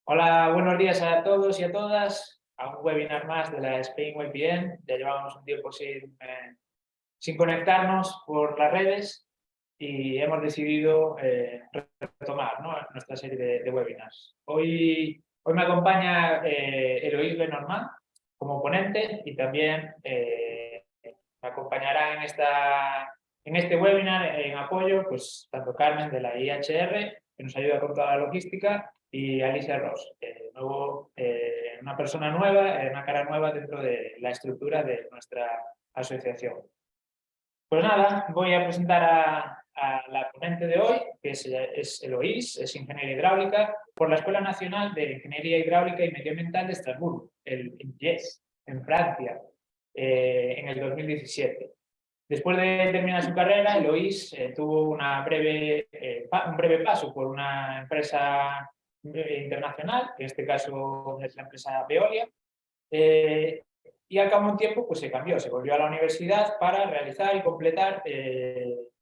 Hola, buenos días a todos y a todas. A un webinar más de la Spain VPN. Ya llevamos un tiempo sin conectarnos por las redes y hemos decidido retomar, ¿no?, nuestra serie de webinars. Hoy me acompaña Eloís Lenormand como ponente y también me acompañará en este webinar en apoyo, pues, tanto Carmen de la IHR, que nos ayuda con toda la logística, y Alicia Ross, una persona nueva, una cara nueva dentro de la estructura de nuestra asociación. Pues nada, voy a presentar a la ponente de hoy, que es Eloís, es ingeniera hidráulica por la Escuela Nacional de Ingeniería Hidráulica y Medioambiental de Estrasburgo, el INGES, en Francia, en el 2017. Después de terminar su carrera, Eloís tuvo un breve paso por una empresa internacional, que en este caso es la empresa Veolia, y al cabo de un tiempo pues se cambió, se volvió a la universidad para realizar y completar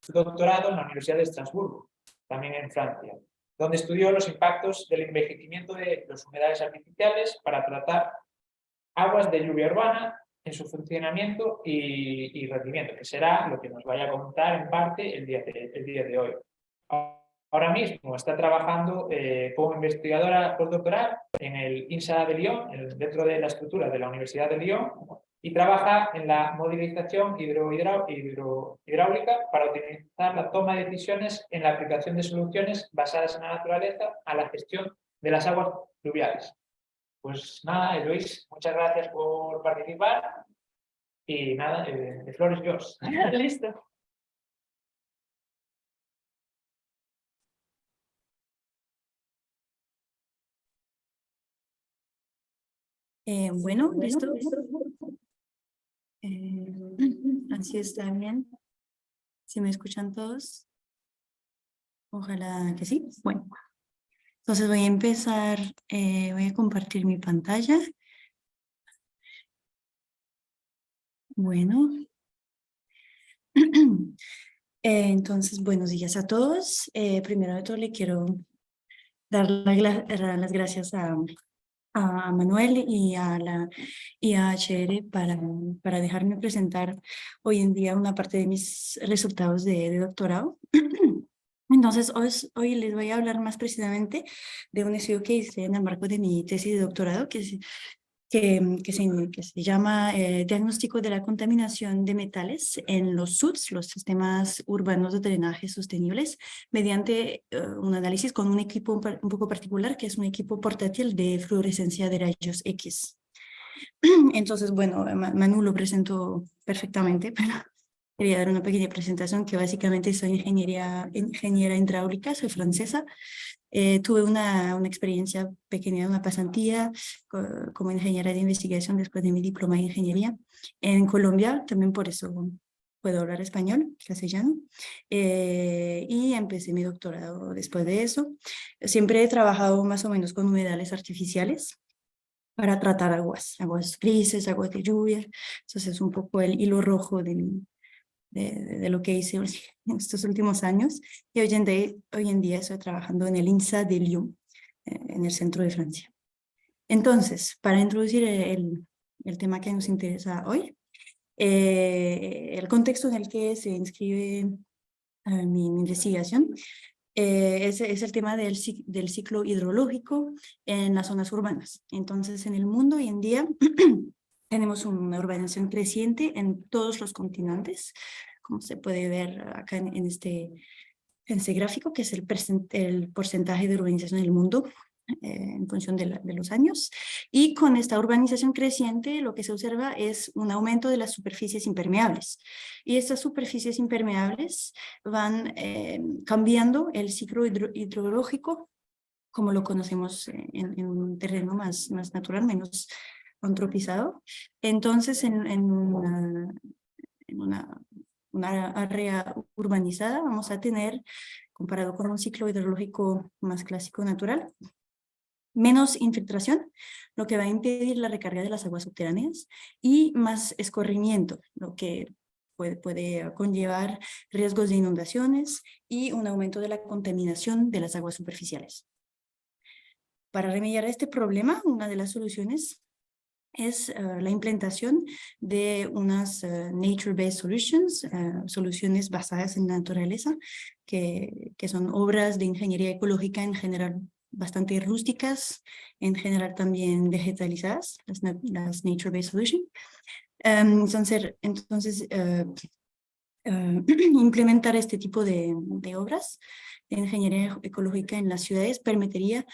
su doctorado en la Universidad de Estrasburgo, también en Francia, donde estudió los impactos del envejecimiento de los humedales artificiales para tratar aguas de lluvia urbana en su funcionamiento y rendimiento, que será lo que nos vaya a contar en parte el día de hoy. Ahora mismo está trabajando como investigadora postdoctoral en el INSA de Lyon, dentro de la estructura de la Universidad de Lyon, y trabaja en la modelización hidráulica para optimizar la toma de decisiones en la aplicación de soluciones basadas en la naturaleza a la gestión de las aguas pluviales. Pues nada, Luis, muchas gracias por participar y nada, the floor is yours. Listo. Bueno, listo. Así está bien. ¿Sí me escuchan todos? Ojalá que sí. Bueno, entonces voy a empezar, voy a compartir mi pantalla. Bueno. Entonces, buenos días a todos. Primero de todo le quiero dar las gracias a Manuel y a la IHR para dejarme presentar hoy en día una parte de mis resultados de doctorado. Entonces, hoy les voy a hablar más precisamente de un estudio que hice en el marco de mi tesis de doctorado, que se llama Diagnóstico de la contaminación de metales en los SUDs, los sistemas urbanos de drenaje sostenibles, mediante un análisis con un equipo un poco particular, que es un equipo portátil de fluorescencia de rayos X. Entonces, bueno, Manu lo presentó perfectamente, pero quería dar una pequeña presentación que básicamente soy ingeniera hidráulica, soy francesa. Tuve una experiencia pequeña, una pasantía como ingeniera de investigación después de mi diploma de ingeniería en Colombia, también por eso puedo hablar español, castellano, y empecé mi doctorado después de eso. Siempre he trabajado más o menos con humedales artificiales para tratar aguas grises, aguas de lluvia. Entonces es un poco el hilo rojo de lo que hice en estos últimos años, y hoy en día estoy trabajando en el INSA de Lyon, en el centro de Francia. Entonces, para introducir el tema que nos interesa hoy, el contexto en el que se inscribe mi investigación es el tema del ciclo hidrológico en las zonas urbanas. Entonces, en el mundo hoy en día tenemos una urbanización creciente en todos los continentes, como se puede ver acá en este gráfico, que es el porcentaje de urbanización en el mundo en función de los años. Y con esta urbanización creciente, lo que se observa es un aumento de las superficies impermeables. Y estas superficies impermeables van cambiando el ciclo hidrológico, como lo conocemos en un terreno más natural, menos antropizado. Entonces, en una área urbanizada vamos a tener, comparado con un ciclo hidrológico más clásico natural, menos infiltración, lo que va a impedir la recarga de las aguas subterráneas, y más escorrimiento, lo que puede conllevar riesgos de inundaciones y un aumento de la contaminación de las aguas superficiales. Para remediar este problema, una de las soluciones es la implementación de unas nature-based solutions, soluciones basadas en la naturaleza, que son obras de ingeniería ecológica en general bastante rústicas, en general también vegetalizadas, las nature-based solutions. Entonces implementar este tipo de obras de ingeniería ecológica en las ciudades permitiría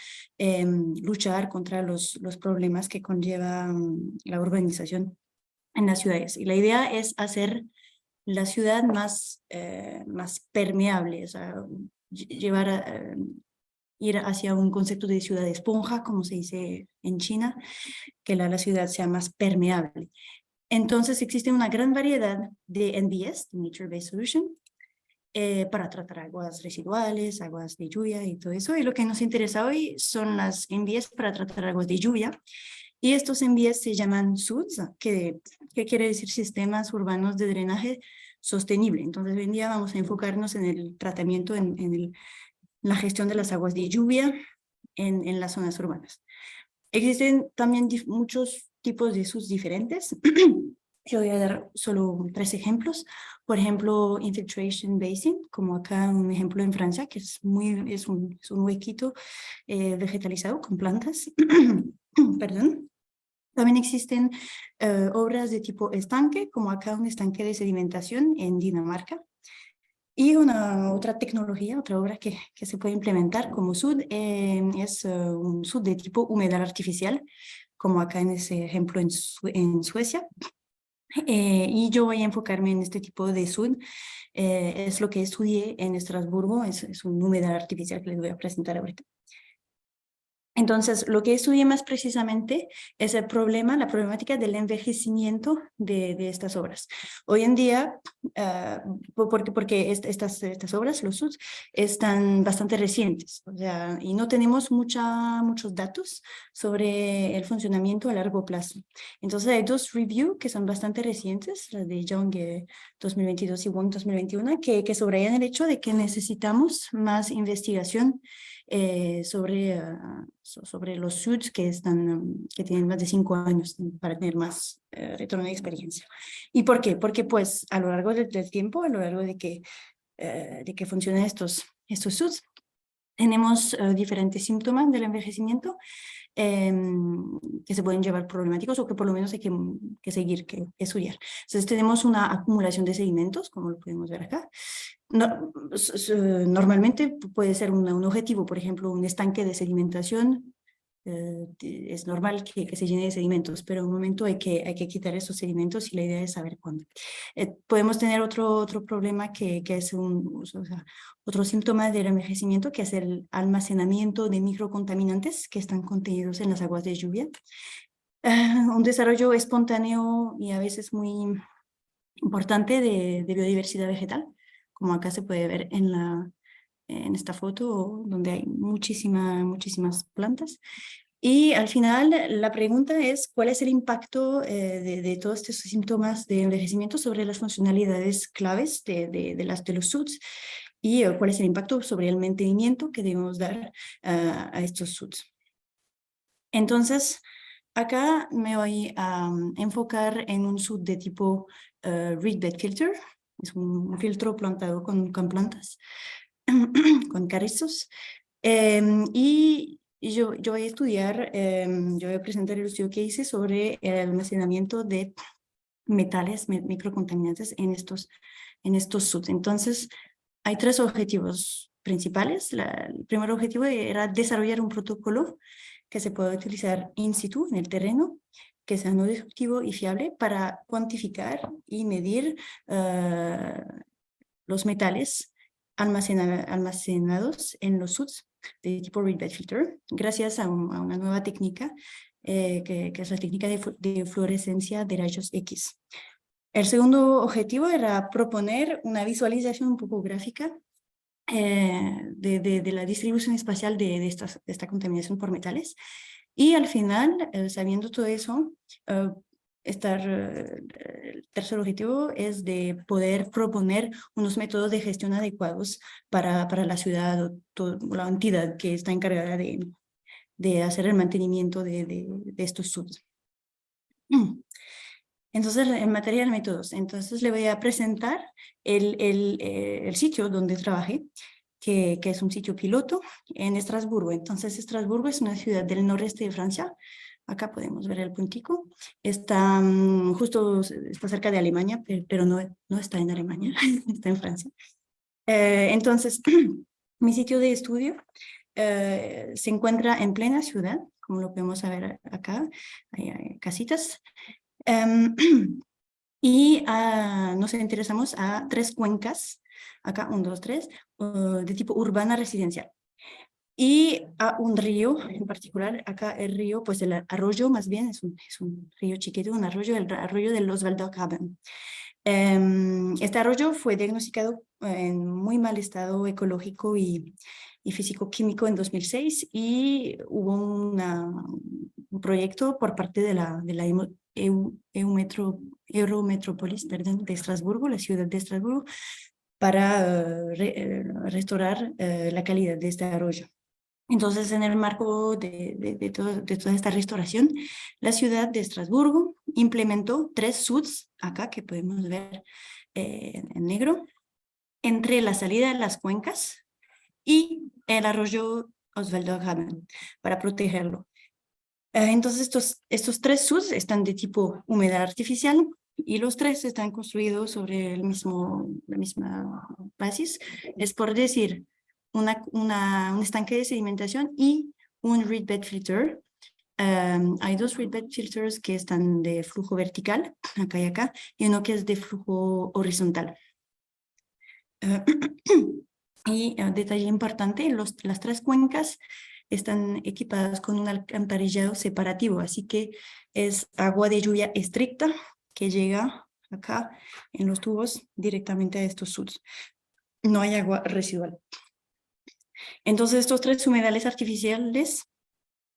luchar contra los problemas que conlleva la urbanización en las ciudades. Y la idea es hacer la ciudad más permeable, o sea, ir hacia un concepto de ciudad esponja, como se dice en China, que la ciudad sea más permeable. Entonces existe una gran variedad de NBS, Nature Based Solution, para tratar aguas residuales, aguas de lluvia y todo eso. Y lo que nos interesa hoy son las NBS para tratar aguas de lluvia. Y estos NBS se llaman SUDS, que quiere decir Sistemas Urbanos de Drenaje Sostenible. Entonces hoy en día vamos a enfocarnos en el tratamiento, en la gestión de las aguas de lluvia en las zonas urbanas. Existen también muchos tipos de SUDS diferentes. Yo voy a dar solo 3 ejemplos. Por ejemplo, Infiltration Basin, como acá un ejemplo en Francia, que es un huequito vegetalizado con plantas. Perdón. También existen obras de tipo estanque, como acá un estanque de sedimentación en Dinamarca. Y otra tecnología, otra obra que se puede implementar como SUD es un SUD de tipo humedal artificial, como acá en ese ejemplo en Suecia. Y yo voy a enfocarme en este tipo de SUD. Es lo que estudié en Estrasburgo, es un humedal artificial que les voy a presentar ahorita. Entonces, lo que estudié más precisamente es la problemática del envejecimiento de estas obras. Hoy en día, porque estas obras, los SUDs, están bastante recientes, o sea, y no tenemos muchos datos sobre el funcionamiento a largo plazo. Entonces, hay 2 reviews que son bastante recientes, la de Young 2022 y Wong 2021, que subrayan el hecho de que necesitamos más investigación sobre los SUDs que tienen más de 5 años para tener más retorno de experiencia. ¿Y por qué? Porque pues a lo largo del tiempo, a lo largo de que funcionan estos SUDs, tenemos diferentes síntomas del envejecimiento que se pueden llevar problemáticos o que por lo menos hay que seguir, que estudiar. Entonces tenemos una acumulación de sedimentos, como lo podemos ver acá. Normalmente puede ser un objetivo, por ejemplo, un estanque de sedimentación. Es normal que se llene de sedimentos, pero en un momento hay que quitar esos sedimentos y la idea es saber cuándo. Podemos tener otro problema que es otro síntoma del envejecimiento, que es el almacenamiento de microcontaminantes que están contenidos en las aguas de lluvia. Un desarrollo espontáneo y a veces muy importante de biodiversidad vegetal, como acá se puede ver en esta foto, donde hay muchísimas plantas. Y al final la pregunta es, ¿cuál es el impacto de todos estos síntomas de envejecimiento sobre las funcionalidades claves de los SUDs? Y cuál es el impacto sobre el mantenimiento que debemos dar a estos SUDs. Entonces, acá me voy a enfocar en un SUD de tipo reed bed filter. Es un filtro plantado con plantas, con carrizos. Y yo voy a estudiar, yo voy a presentar el estudio que hice sobre el almacenamiento de metales, microcontaminantes en estos SUDs. Entonces, hay 3 objetivos principales. El primer objetivo era desarrollar un protocolo que se pueda utilizar in situ, en el terreno, que sea no destructivo y fiable para cuantificar y medir los metales almacenados en los SUDs de tipo reed bed filter, gracias a una nueva técnica que es la técnica de fluorescencia de rayos X. El segundo objetivo era proponer una visualización un poco gráfica de la distribución espacial de esta contaminación por metales. Y al final, sabiendo todo eso, el tercer objetivo es de poder proponer unos métodos de gestión adecuados para la ciudad o la entidad que está encargada de de hacer el mantenimiento de estos SUDs. Entonces, en materia de métodos, entonces le voy a presentar el sitio donde trabajé, que es un sitio piloto en Estrasburgo. Entonces, Estrasburgo es una ciudad del noreste de Francia. Acá podemos ver el puntico. Está justo, está cerca de Alemania, pero no está en Alemania, está en Francia. Entonces, mi sitio de estudio se encuentra en plena ciudad, como lo podemos ver acá, hay casitas. Y nos interesamos a 3 cuencas, acá 1, 2, 3, de tipo urbana residencial. Y a un río en particular, acá el río, pues el arroyo más bien, es un río chiquito, un arroyo, el arroyo de los Waldaukaben. Este arroyo fue diagnosticado en muy mal estado ecológico y físico-químico en 2006 y hubo un proyecto por parte de la Eurometrópolis, perdón, de Estrasburgo, la ciudad de Estrasburgo, para restaurar la calidad de este arroyo. Entonces, en el marco de toda esta restauración, la ciudad de Estrasburgo implementó 3 SUDs, acá que podemos ver en negro, entre la salida de las cuencas y el arroyo Oswaldo-Haben, para protegerlo. Entonces, estos 3 SUDs están de tipo humedad artificial y los 3 están construidos sobre la misma basis. Es por decir, un estanque de sedimentación y un reed bed filter. Hay 2 reed bed filters que están de flujo vertical, acá y acá, y uno que es de flujo horizontal. Y detalle importante, las 3 cuencas están equipadas con un alcantarillado separativo, así que es agua de lluvia estricta que llega acá en los tubos directamente a estos SUDs. No hay agua residual. Entonces, estos 3 humedales artificiales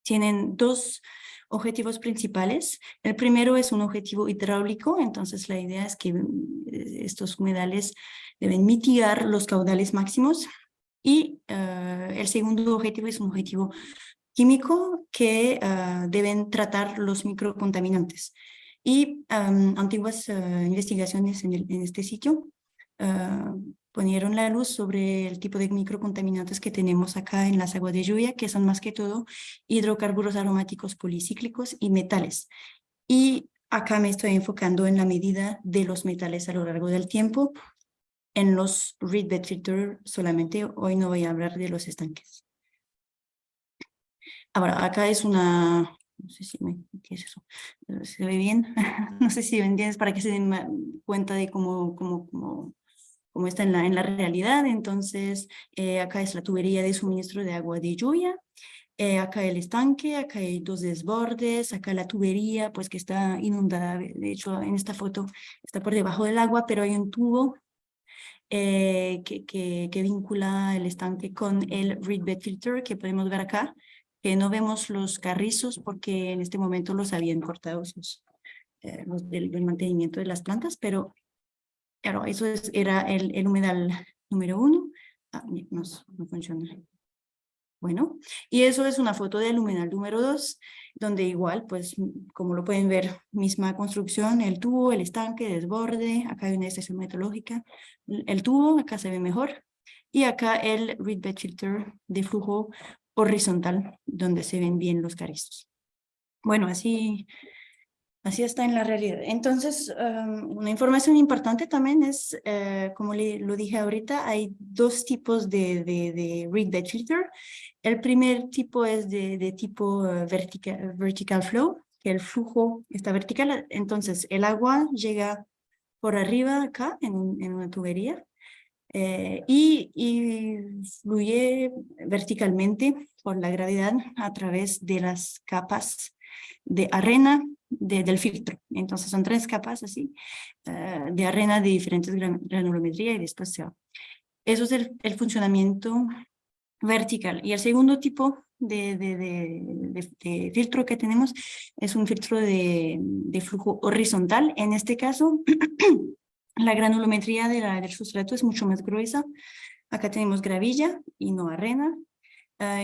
tienen 2 objetivos principales. El primero es un objetivo hidráulico, entonces la idea es que estos humedales deben mitigar los caudales máximos. Y el segundo objetivo es un objetivo químico que deben tratar los microcontaminantes. Y antiguas investigaciones en este sitio ponieron la luz sobre el tipo de microcontaminantes que tenemos acá en las aguas de lluvia, que son más que todo hidrocarburos aromáticos policíclicos y metales. Y acá me estoy enfocando en la medida de los metales a lo largo del tiempo. En los reed bed filter solamente, hoy no voy a hablar de los estanques. Ahora, acá es una, no sé si ¿qué es eso? ¿Se ve bien? No sé si me entiendes, para que se den cuenta de cómo está en la realidad. Entonces, acá es la tubería de suministro de agua de lluvia. Acá el estanque, acá hay 2 desbordes, acá la tubería, pues que está inundada. De hecho, en esta foto está por debajo del agua, pero hay un tubo que vincula el estanque con el reed bed filter que podemos ver acá, que no vemos los carrizos porque en este momento los habían cortado los del mantenimiento de las plantas, pero claro, eso era el humedal número 1. No funciona. Bueno, y eso es una foto del humedal número 2, donde igual, pues, como lo pueden ver, misma construcción, el tubo, el estanque, desborde, acá hay una estación meteorológica, el tubo, acá se ve mejor, y acá el reed bed filter de flujo horizontal, donde se ven bien los carizos. Bueno, así está en la realidad. Entonces, una información importante también es, como lo dije ahorita, hay 2 tipos de reed bed filter. El primer tipo es de tipo vertical flow, que el flujo está vertical, entonces el agua llega por arriba acá en una tubería y fluye verticalmente por la gravedad a través de las capas de arena del filtro. Entonces son 3 capas así de arena de diferentes granulometría y después se va. Eso es el funcionamiento vertical. Y el segundo tipo de filtro que tenemos es un filtro de flujo horizontal. En este caso, la granulometría del sustrato es mucho más gruesa. Acá tenemos gravilla y no arena.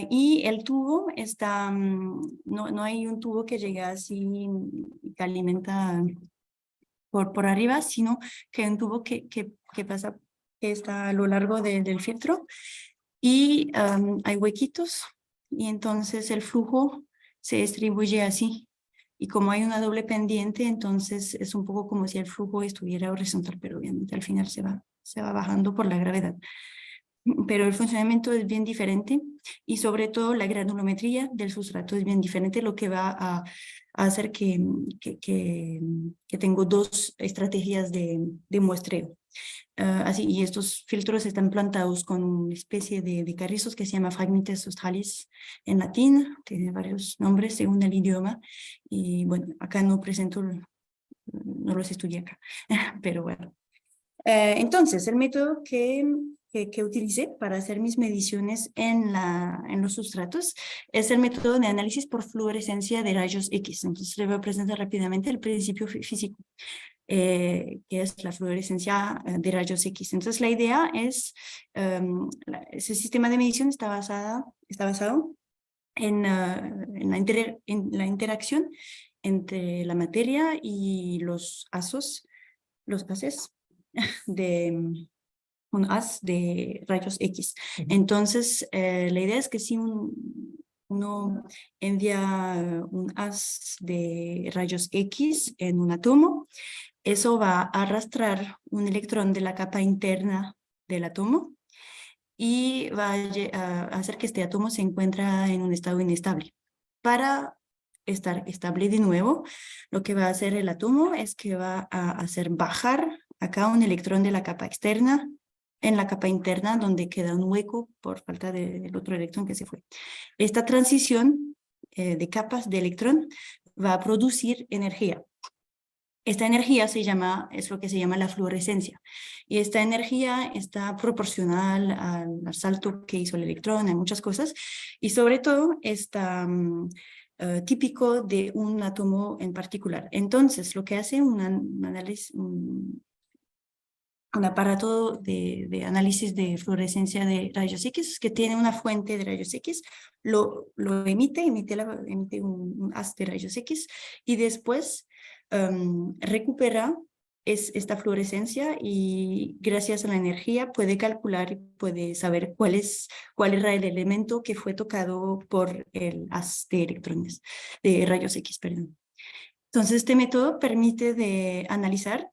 Y el tubo está, no hay un tubo que llega así y que alimenta por arriba, sino que hay un tubo que pasa, que está a lo largo del filtro y hay huequitos y entonces el flujo se distribuye así. Y como hay una doble pendiente, entonces es un poco como si el flujo estuviera horizontal, pero obviamente al final se va bajando por la gravedad. Pero el funcionamiento es bien diferente y sobre todo la granulometría del sustrato es bien diferente, lo que va a hacer que tengo dos estrategias de muestreo. Así, y estos filtros están plantados con una especie de carrizos que se llama Phragmites australis en latín, tiene varios nombres según el idioma, y bueno, acá no presento, no los estudié acá, pero bueno. Entonces, el método que utilicé para hacer mis mediciones en los sustratos es el método de análisis por fluorescencia de rayos X. Entonces, le voy a presentar rápidamente el principio físico, que es la fluorescencia de rayos X. Entonces, la idea es, ese sistema de medición está basado en la interacción entre la materia y los haces de un haz de rayos X. Entonces, la idea es que si uno envía un haz de rayos X en un átomo, eso va a arrastrar un electrón de la capa interna del átomo y va a hacer que este átomo se encuentre en un estado inestable. Para estar estable de nuevo, lo que va a hacer el átomo es que va a hacer bajar acá un electrón de la capa externa en la capa interna, donde queda un hueco por falta del otro electrón que se fue. Esta transición de capas de electrón va a producir energía. Esta energía es lo que se llama la fluorescencia. Y esta energía está proporcional al salto que hizo el electrón, en muchas cosas. Y sobre todo está típico de un átomo en particular. Entonces, lo que hace un análisis, un aparato de análisis de fluorescencia de rayos X, que tiene una fuente de rayos X, lo emite un haz de rayos X y después recupera esta fluorescencia y gracias a la energía puede calcular y puede saber cuál era el elemento que fue tocado por el haz de electrones, de rayos X, perdón. Entonces, este método permite de analizar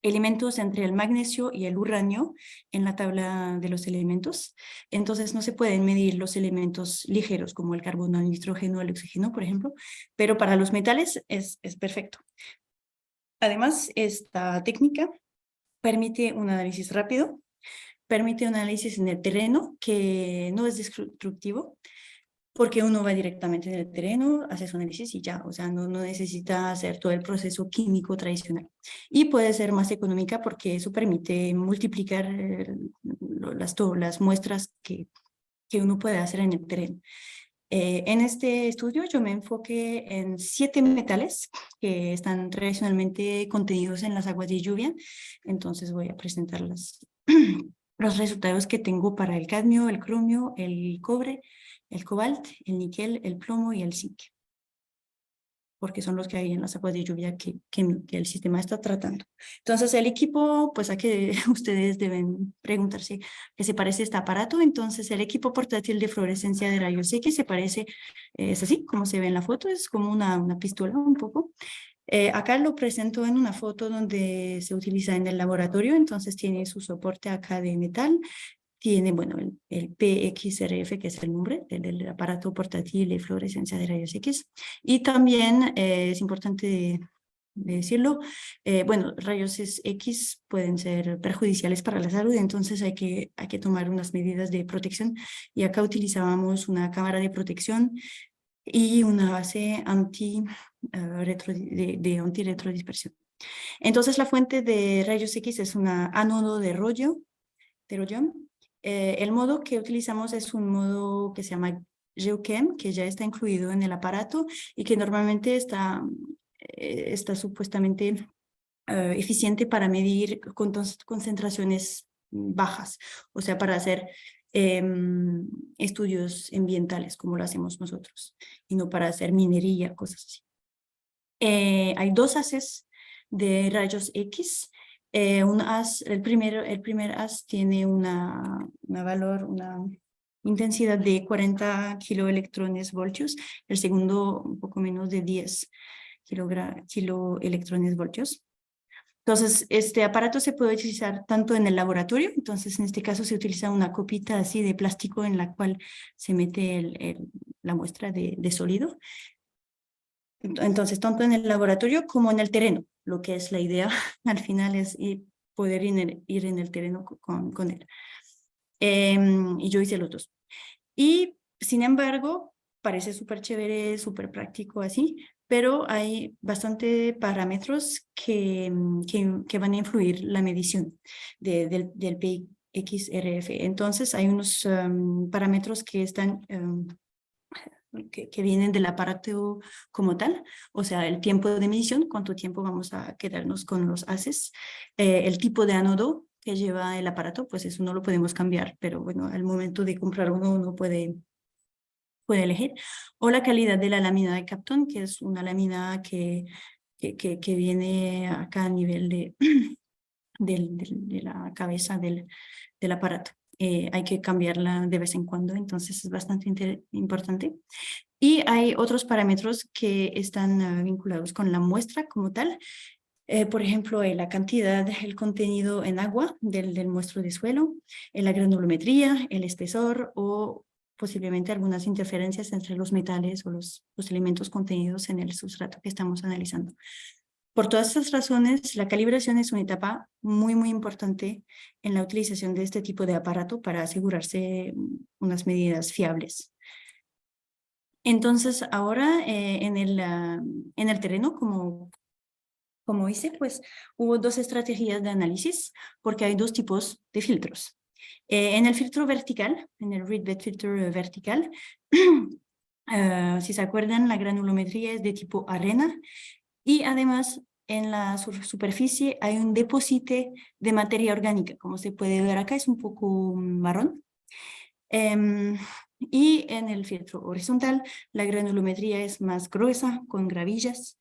elementos entre el magnesio y el uranio en la tabla de los elementos. Entonces no se pueden medir los elementos ligeros como el carbono, el nitrógeno, el oxígeno, por ejemplo, pero para los metales es perfecto. Además, esta técnica permite un análisis rápido, permite un análisis en el terreno que no es destructivo, porque uno va directamente en el terreno, hace su análisis y ya, o sea, no necesita hacer todo el proceso químico tradicional. Y puede ser más económica porque eso permite multiplicar las muestras que uno puede hacer en el terreno. En este estudio yo me enfoqué en 7 metales que están tradicionalmente contenidos en las aguas de lluvia, entonces voy a presentar los resultados que tengo para el cadmio, el cromio, el cobre, el cobalt, el níquel, el plomo y el zinc, porque son los que hay en las aguas de lluvia que el sistema está tratando. Entonces el equipo, pues a que ustedes deben preguntarse qué se parece este aparato. Entonces el equipo portátil de fluorescencia de rayos X se parece, es así como se ve en la foto, es como una pistola un poco. Acá lo presento en una foto donde se utiliza en el laboratorio, entonces tiene su soporte acá de metal, tiene, bueno, el PXRF, que es el nombre del aparato portátil de fluorescencia de rayos X, y también es importante decirlo, bueno, rayos X pueden ser perjudiciales para la salud, entonces hay que tomar unas medidas de protección, y acá utilizábamos una cámara de protección y una base antirretrodispersión. Entonces la fuente de rayos X es una ánodo de rollo, el modo que utilizamos es un modo que se llama GeoChem, que ya está incluido en el aparato y que normalmente está supuestamente eficiente para medir concentraciones bajas, o sea, para hacer estudios ambientales como lo hacemos nosotros y no para hacer minería, cosas así. Hay dos haces de rayos X. El primer haz tiene una intensidad de 40 kiloelectrones voltios, el segundo un poco menos de 10 kiloelectrones voltios. Entonces, este aparato se puede utilizar tanto en el laboratorio, entonces en este caso se utiliza una copita así de plástico en la cual se mete la muestra de sólido. Entonces, tanto en el laboratorio como en el terreno, lo que es la idea al final es poder ir en el terreno con él. Y yo hice los dos. Y sin embargo, parece súper chévere, súper práctico así, pero hay bastante parámetros que van a influir la medición del PXRF. Entonces, hay unos parámetros que están... que vienen del aparato como tal, o sea, el tiempo de medición, cuánto tiempo vamos a quedarnos con los haces, el tipo de ánodo que lleva el aparato, pues eso no lo podemos cambiar, pero bueno, al momento de comprar uno puede elegir, o la calidad de la lámina de Kapton, que es una lámina que viene acá a nivel de la cabeza del aparato. Hay que cambiarla de vez en cuando, entonces es bastante importante. Y hay otros parámetros que están vinculados con la muestra como tal. Por ejemplo, la cantidad, el contenido en agua del muestro de suelo, la granulometría, el espesor o posiblemente algunas interferencias entre los metales o los elementos contenidos en el sustrato que estamos analizando. Por todas estas razones, la calibración es una etapa muy, muy importante en la utilización de este tipo de aparato para asegurarse unas medidas fiables. Entonces, ahora en el terreno, como hice, pues hubo dos estrategias de análisis, porque hay dos tipos de filtros. En el filtro vertical, en el read bed filter vertical, si se acuerdan, la granulometría es de tipo arena y además en la superficie hay un depósito de materia orgánica, como se puede ver acá, es un poco marrón. Y en el filtro horizontal, la granulometría es más gruesa, con gravillas.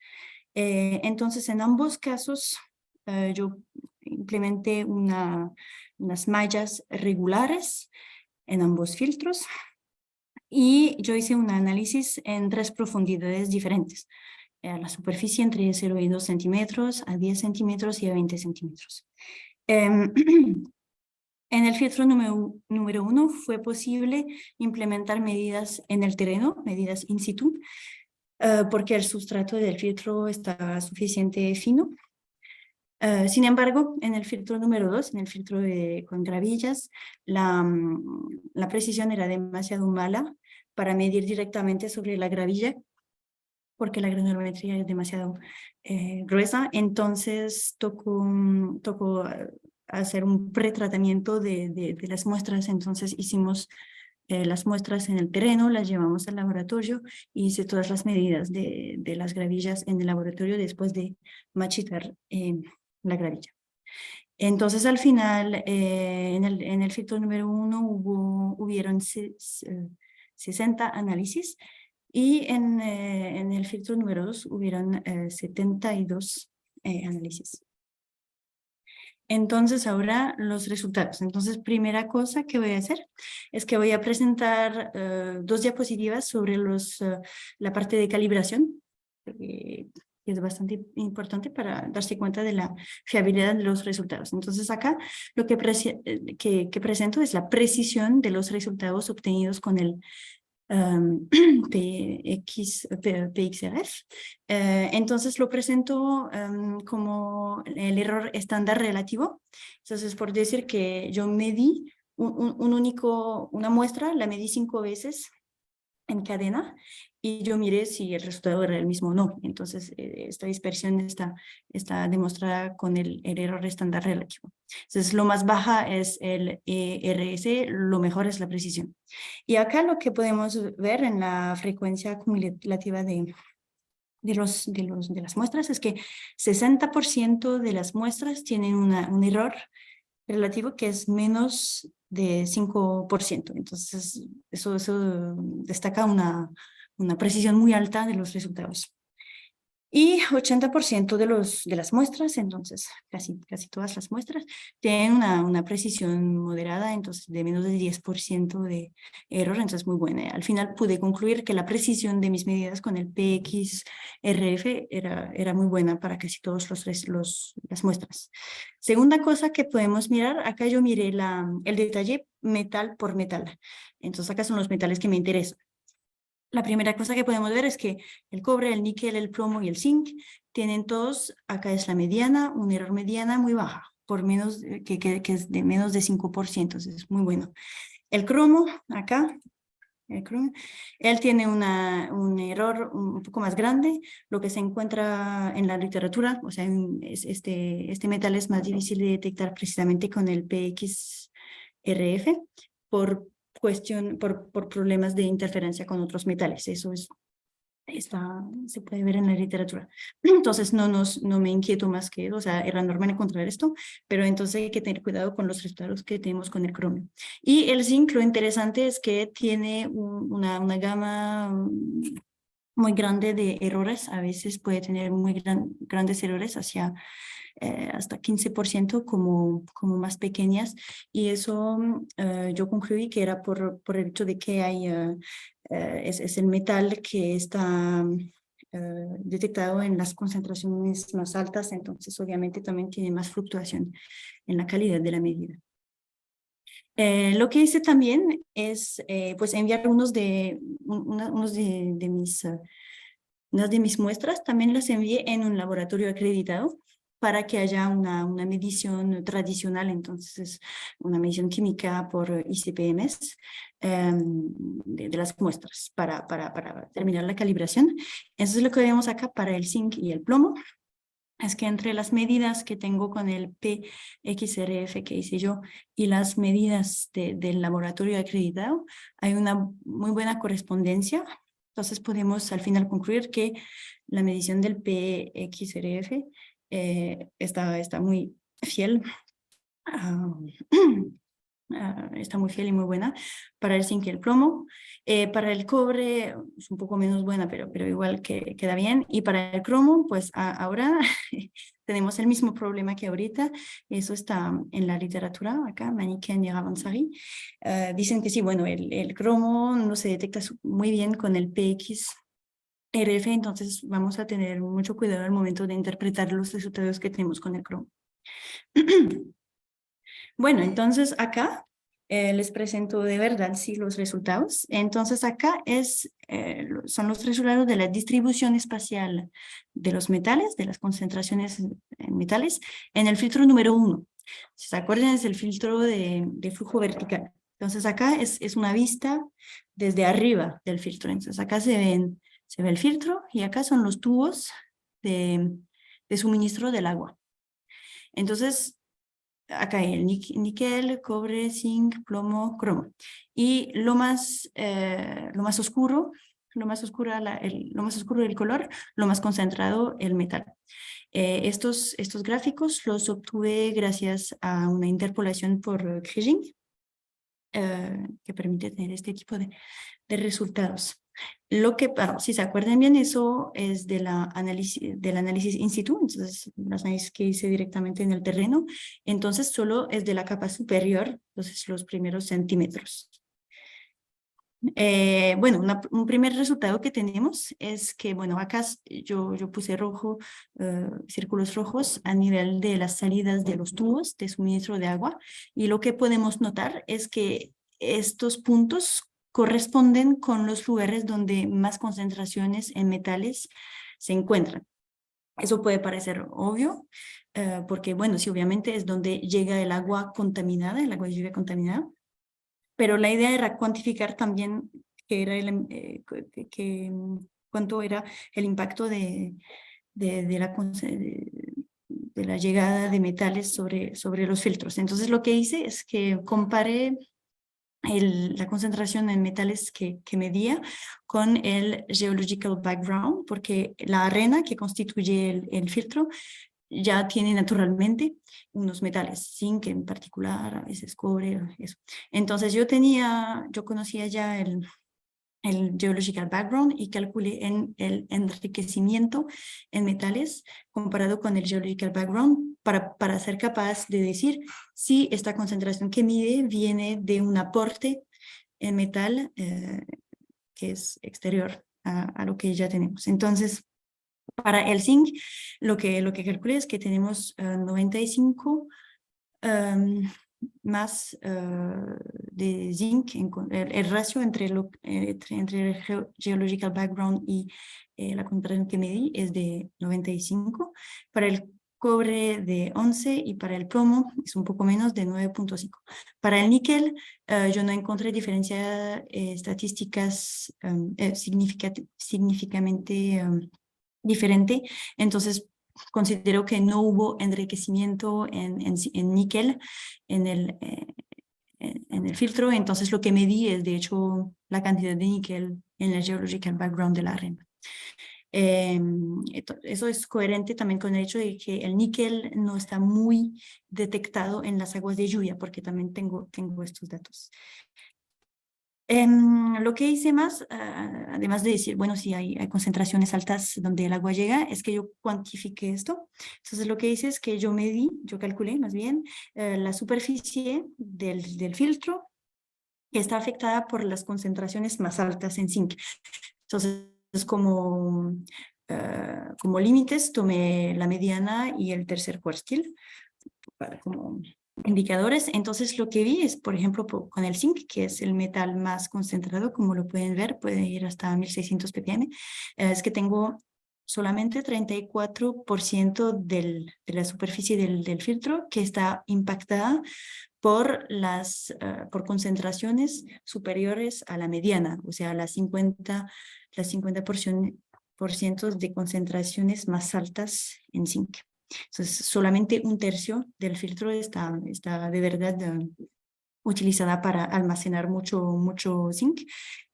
Entonces, en ambos casos, yo implementé unas mallas regulares en ambos filtros y yo hice un análisis en 3 profundidades diferentes. La superficie entre 0 y 2 centímetros, a 10 centímetros y a 20 centímetros. En el filtro número 1 fue posible implementar medidas en el terreno, medidas in situ, porque el sustrato del filtro está suficiente fino. Sin embargo, en el filtro número 2, en el filtro con gravillas, la precisión era demasiado mala para medir directamente sobre la gravilla, porque la granulometría es demasiado gruesa, entonces tocó hacer un pretratamiento de las muestras. Entonces hicimos las muestras en el terreno, las llevamos al laboratorio y hice todas las medidas de las gravillas en el laboratorio después de machitar la gravilla. Entonces al final en el filtro número 1 hubieron 60 análisis y en el filtro número 2 hubieron 72 análisis. Entonces, ahora los resultados. Entonces, primera cosa que voy a hacer es que voy a presentar 2 diapositivas sobre la parte de calibración, que es bastante importante para darse cuenta de la fiabilidad de los resultados. Entonces, acá lo que presento es la precisión de los resultados obtenidos con el PXRF. Entonces lo presento como el error estándar relativo. Entonces, por decir que yo medí una muestra, la medí 5 veces en cadena y yo miré si el resultado era el mismo o no. Entonces, esta dispersión está demostrada con el error estándar relativo. Entonces, lo más baja es el ERS, lo mejor es la precisión. Y acá lo que podemos ver en la frecuencia acumulativa de las muestras es que 60% de las muestras tienen un error relativo que es menos de 5%. Entonces, eso destaca una precisión muy alta de los resultados. Y 80% de las muestras, entonces casi todas las muestras, tienen una precisión moderada, entonces de menos del 10% de error, entonces muy buena. Al final pude concluir que la precisión de mis medidas con el PXRF era muy buena para casi todas las muestras. Segunda cosa que podemos mirar, acá yo miré el detalle metal por metal. Entonces acá son los metales que me interesan. La primera cosa que podemos ver es que el cobre, el níquel, el plomo y el zinc tienen todos, acá es la mediana, un error mediana muy baja, por menos, que es de menos de 5%, es muy bueno. El cromo, acá, el cromo, él tiene un error un poco más grande, lo que se encuentra en la literatura, o sea, este metal es más difícil de detectar precisamente con el PXRF por problemas de interferencia con otros metales. Eso se puede ver en la literatura. Entonces no me inquieto más que eso, o sea, era normal encontrar esto, pero entonces hay que tener cuidado con los resultados que tenemos con el cromio. Y el zinc, lo interesante es que tiene una gama muy grande de errores, a veces puede tener muy grandes errores hasta 15% como más pequeñas, y eso yo concluí que era por el hecho de que es el metal que está detectado en las concentraciones más altas, entonces obviamente también tiene más fluctuación en la calidad de la medida. Lo que hice también es pues enviar unas de mis muestras, también las envié en un laboratorio acreditado para que haya una medición tradicional, entonces una medición química por ICP-MS de las muestras para terminar la calibración. Eso es lo que vemos acá para el zinc y el plomo. Es que entre las medidas que tengo con el PXRF que hice yo y las medidas del laboratorio acreditado, hay una muy buena correspondencia. Entonces podemos al final concluir que la medición del PXRF está muy fiel. Está muy fiel y muy buena para el zinc y el plomo. Para el cobre es un poco menos buena, pero igual que queda bien. Y para el cromo, pues ahora tenemos el mismo problema que ahorita. Eso está en la literatura, acá, Maniken y Ravansari. Dicen que sí, bueno, el cromo no se detecta muy bien con el PXRF, entonces vamos a tener mucho cuidado al momento de interpretar los resultados que tenemos con el cromo. Bueno, entonces acá les presento de verdad sí los resultados. Entonces acá son los resultados de la distribución espacial de los metales, de las concentraciones en metales, en el filtro número 1. Si se acuerdan, es el filtro de flujo vertical. Entonces acá es una vista desde arriba del filtro. Entonces acá se ve el filtro y acá son los tubos de suministro del agua. Entonces, acá hay el níquel, cobre, zinc, plomo, cromo. Y lo más oscuro del color, lo más concentrado el metal. Estos gráficos los obtuve gracias a una interpolación por Kriging, que permite tener este tipo de resultados. Si se acuerdan bien, eso es del análisis in situ, entonces los análisis que hice directamente en el terreno, entonces solo es de la capa superior, entonces los primeros centímetros. Bueno, un primer resultado que tenemos es que, bueno, acá yo puse círculos rojos a nivel de las salidas de los tubos de suministro de agua, y lo que podemos notar es que estos puntos corresponden con los lugares donde más concentraciones en metales se encuentran. Eso puede parecer obvio, porque, bueno, sí, obviamente es donde llega el agua contaminada, el agua de lluvia contaminada, pero la idea era cuantificar también cuánto era el impacto de la llegada de metales sobre los filtros. Entonces lo que hice es que comparé la concentración en metales que medía con el geological background, porque la arena que constituye el filtro ya tiene naturalmente unos metales, zinc en particular, a veces cobre, eso. Entonces yo conocía ya el geological background y calculé en el enriquecimiento en metales comparado con el geological background para ser capaz de decir si esta concentración que mide viene de un aporte en metal que es exterior a lo que ya tenemos. Entonces, para el zinc, lo que calculé es que tenemos 95 más de zinc, el ratio entre el geological background y la concentración que medí es de 95. Para el cobre de 11 y para el plomo es un poco menos de 9.5. Para el níquel yo no encontré diferencias estadísticas significativamente diferente, entonces considero que no hubo enriquecimiento en níquel en el filtro, entonces lo que medí es de hecho la cantidad de níquel en el geological background de la arena. Eso es coherente también con el hecho de que el níquel no está muy detectado en las aguas de lluvia, porque también tengo estos datos. Lo que hice más, además de decir, bueno, si hay concentraciones altas donde el agua llega, es que yo cuantifiqué esto. Entonces lo que hice es que yo calculé más bien la superficie del filtro que está afectada por las concentraciones más altas en zinc. Entonces, como límites, tomé la mediana y el tercer quartile como indicadores. Entonces lo que vi es, por ejemplo, con el zinc, que es el metal más concentrado, como lo pueden ver, puede ir hasta 1600 ppm, es que tengo solamente 34% de la superficie del filtro que está impactada por por concentraciones superiores a la mediana, o sea, las 50% de concentraciones más altas en zinc. Entonces, solamente un tercio del filtro está de verdad utilizada para almacenar mucho zinc.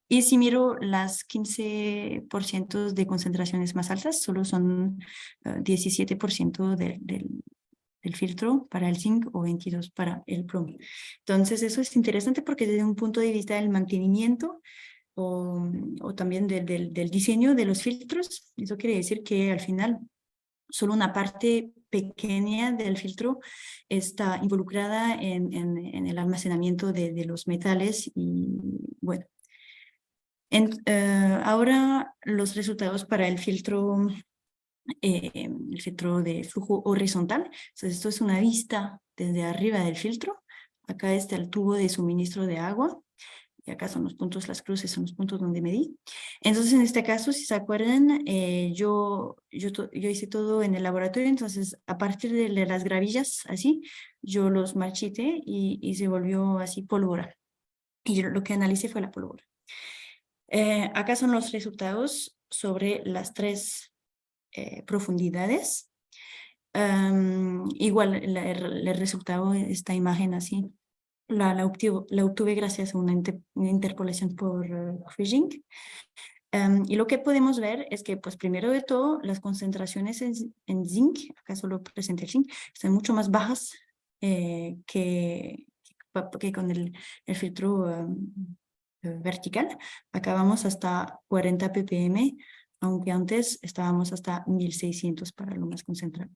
Y si miro las 15% de concentraciones más altas, solo son 17% del filtro para el zinc o 22% para el plomo. Entonces, eso es interesante porque desde un punto de vista del mantenimiento o también del diseño de los filtros, eso quiere decir que al final solo una parte pequeña del filtro está involucrada en el almacenamiento de los metales y bueno. Ahora los resultados para el filtro de flujo horizontal. Entonces, esto es una vista desde arriba del filtro. Acá está el tubo de suministro de agua. Y acá son los puntos, las cruces son los puntos donde medí. Entonces, en este caso, si se acuerdan, yo hice todo en el laboratorio, entonces a partir de las gravillas, así, yo los marchité y se volvió así pólvora. Y lo que analicé fue la pólvora. Acá son los resultados sobre las tres profundidades. Igual el resultado de esta imagen así la obtuve gracias a una interpolación por Kriging. Y lo que podemos ver es que, pues, primero de todo, las concentraciones en zinc, acá solo presente el zinc, están mucho más bajas que con el filtro vertical. Acá vamos hasta 40 ppm, aunque antes estábamos hasta 1600 para lo más concentrado.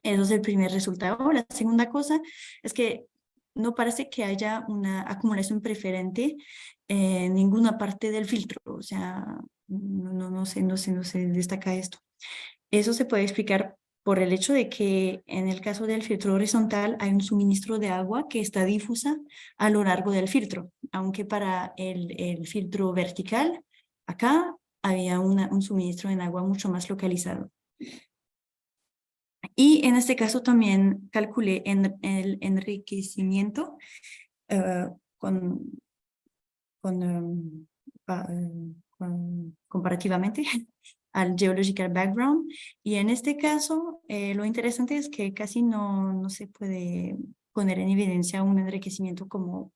Eso es el primer resultado. La segunda cosa es que no parece que haya una acumulación preferente en ninguna parte del filtro. O sea, no se destaca esto. Eso se puede explicar por el hecho de que en el caso del filtro horizontal hay un suministro de agua que está difusa a lo largo del filtro, aunque para el filtro vertical, acá había un suministro en agua mucho más localizado. Y en este caso también calculé el enriquecimiento comparativamente al geological background. Y en este caso, lo interesante es que casi no se puede poner en evidencia un enriquecimiento como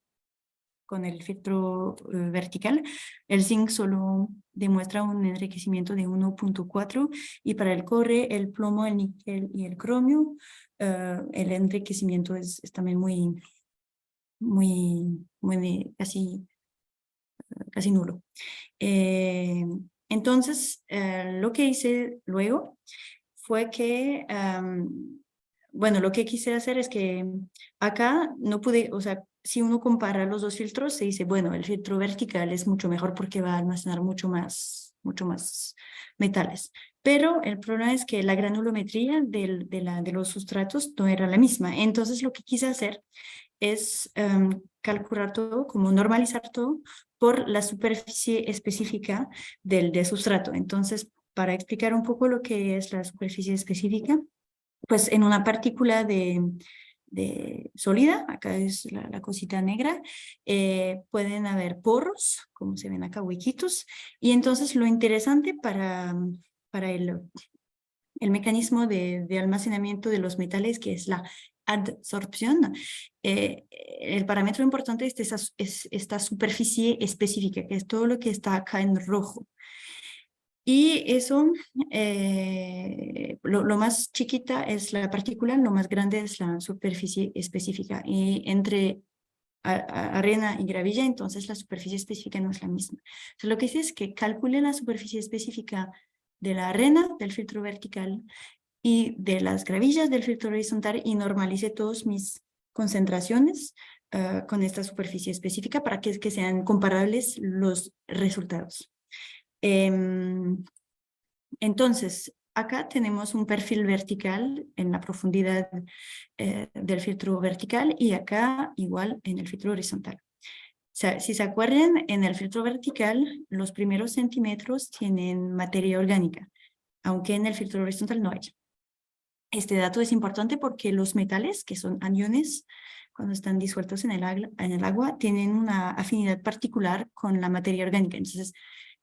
con el filtro vertical. El zinc solo demuestra un enriquecimiento de 1.4 y para el cobre, el plomo, el níquel y el cromio, el enriquecimiento es también casi nulo. Entonces, lo que hice luego fue que, bueno, lo que quise hacer es que acá no pude, o sea, si uno compara los dos filtros, se dice, bueno, el filtro vertical es mucho mejor porque va a almacenar mucho más metales. Pero el problema es que la granulometría de los sustratos no era la misma. Entonces, lo que quise hacer es calcular todo, como normalizar todo por la superficie específica del sustrato. Entonces, para explicar un poco lo que es la superficie específica, pues en una partícula de sólida, acá es la cosita negra, pueden haber poros, como se ven acá, huequitos, y entonces lo interesante para el mecanismo de almacenamiento de los metales, que es la adsorción, el parámetro importante es esta superficie específica, que es todo lo que está acá en rojo. Y eso, lo más chiquita es la partícula, lo más grande es la superficie específica. Y entre arena y gravilla, entonces la superficie específica no es la misma. Entonces, lo que hice es que calcule la superficie específica de la arena, del filtro vertical, y de las gravillas del filtro horizontal y normalice todas mis concentraciones con esta superficie específica para que sean comparables los resultados. Entonces, acá tenemos un perfil vertical en la profundidad del filtro vertical y acá igual en el filtro horizontal. O sea, si se acuerdan, en el filtro vertical los primeros centímetros tienen materia orgánica, aunque en el filtro horizontal no hay. Este dato es importante porque los metales, que son aniones, cuando están disueltos en el agua, tienen una afinidad particular con la materia orgánica. Entonces,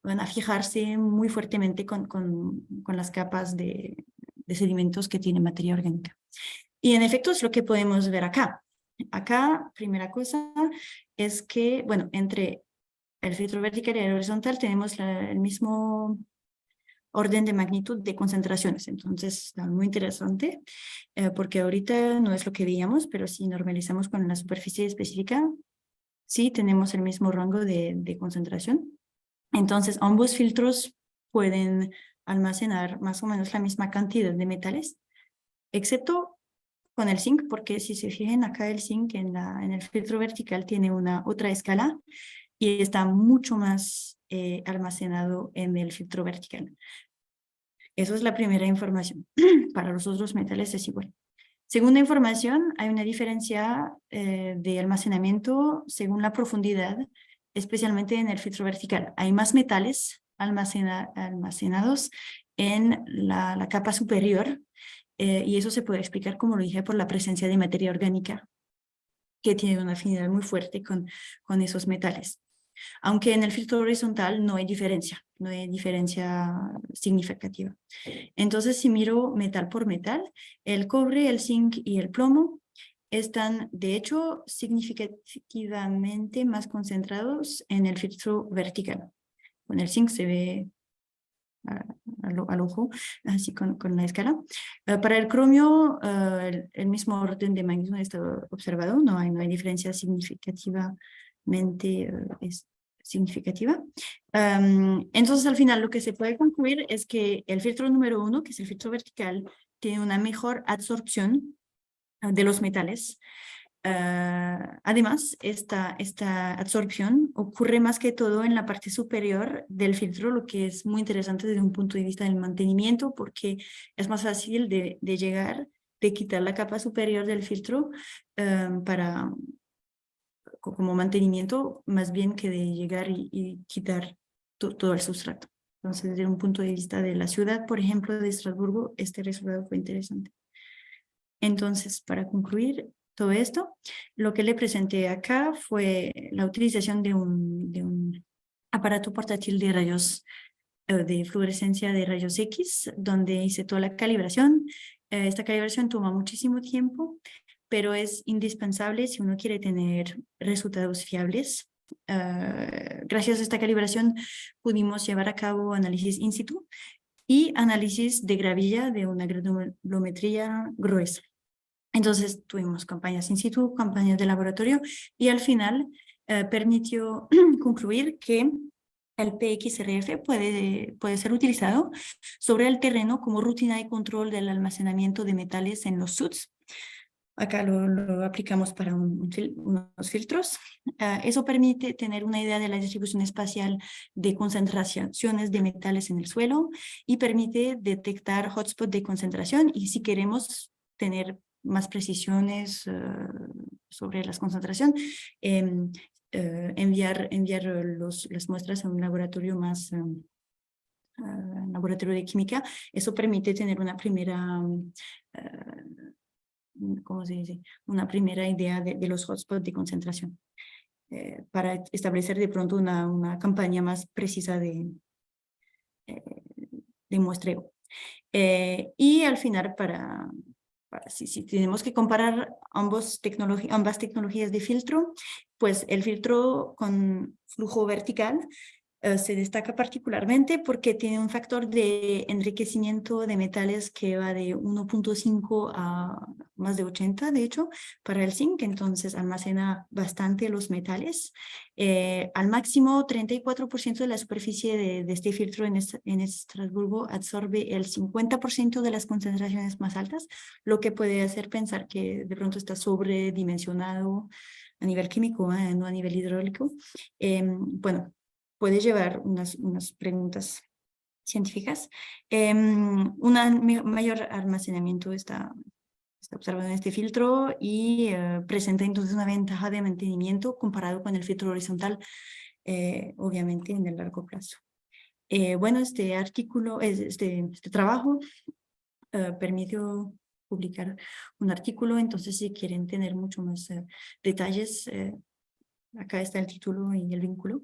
van a fijarse muy fuertemente con las capas de sedimentos que tienen materia orgánica. Y en efecto es lo que podemos ver acá. Acá, primera cosa, es que, bueno, entre el filtro vertical y el horizontal tenemos el mismo orden de magnitud de concentraciones. Entonces, está muy interesante, porque ahorita no es lo que veíamos, pero si normalizamos con la superficie específica, sí tenemos el mismo rango de concentración. Entonces, ambos filtros pueden almacenar más o menos la misma cantidad de metales, excepto con el zinc, porque si se fijan acá el zinc en el filtro vertical tiene otra escala y está mucho más almacenado en el filtro vertical. Eso es la primera información. Para los otros metales es igual. Segunda información, hay una diferencia de almacenamiento según la profundidad, especialmente en el filtro vertical. Hay más metales almacenados en la capa superior y eso se puede explicar, como lo dije, por la presencia de materia orgánica que tiene una afinidad muy fuerte con esos metales. Aunque en el filtro horizontal no hay diferencia significativa. Entonces, si miro metal por metal, el cobre, el zinc y el plomo están, de hecho, significativamente más concentrados en el filtro vertical. Con el zinc se ve al ojo, así con la escala. Para el cromio, el mismo orden de magnitud está observado, no hay diferencia significativa. Entonces, al final, lo que se puede concluir es que el filtro número 1, que es el filtro vertical, tiene una mejor absorción de los metales. Además, esta absorción ocurre más que todo en la parte superior del filtro, lo que es muy interesante desde un punto de vista del mantenimiento, porque es más fácil de llegar, de quitar la capa superior del filtro como mantenimiento, más bien que de llegar y quitar todo el sustrato. Entonces, desde un punto de vista de la ciudad, por ejemplo, de Estrasburgo, este resultado fue interesante. Entonces, para concluir todo esto, lo que le presenté acá fue la utilización de un aparato portátil de rayos de fluorescencia de rayos X, donde hice toda la calibración. Esta calibración toma muchísimo tiempo, pero es indispensable si uno quiere tener resultados fiables Gracias a esta calibración pudimos llevar a cabo análisis in situ y análisis de gravilla de una granulometría gruesa. Entonces tuvimos campañas in situ, campañas de laboratorio y al final permitió concluir que el PXRF puede ser utilizado sobre el terreno como rutina de control del almacenamiento de metales en los SUDs. Acá lo aplicamos para unos filtros. Eso permite tener una idea de la distribución espacial de concentraciones de metales en el suelo y permite detectar hotspots de concentración y si queremos tener más precisiones sobre la concentración, enviar las muestras a un laboratorio laboratorio de química. Eso permite tener una primera ¿cómo se dice? Una primera idea de los hotspots de concentración para establecer de pronto una campaña más precisa de muestreo. Y al final, si tenemos que comparar ambas tecnologías de filtro, pues el filtro con flujo vertical se destaca particularmente porque tiene un factor de enriquecimiento de metales que va de 1.5 a más de 80, de hecho, para el zinc, entonces almacena bastante los metales. Al máximo, 34% de la superficie de este filtro en Estrasburgo absorbe el 50% de las concentraciones más altas, lo que puede hacer pensar que de pronto está sobredimensionado a nivel químico, no a nivel hidráulico. Bueno, puede llevar unas preguntas científicas. Un mayor almacenamiento está observado en este filtro y presenta entonces una ventaja de mantenimiento comparado con el filtro horizontal, obviamente en el largo plazo. Bueno, este artículo, este trabajo permitió publicar un artículo, entonces si quieren tener mucho más detalles, acá está el título y el vínculo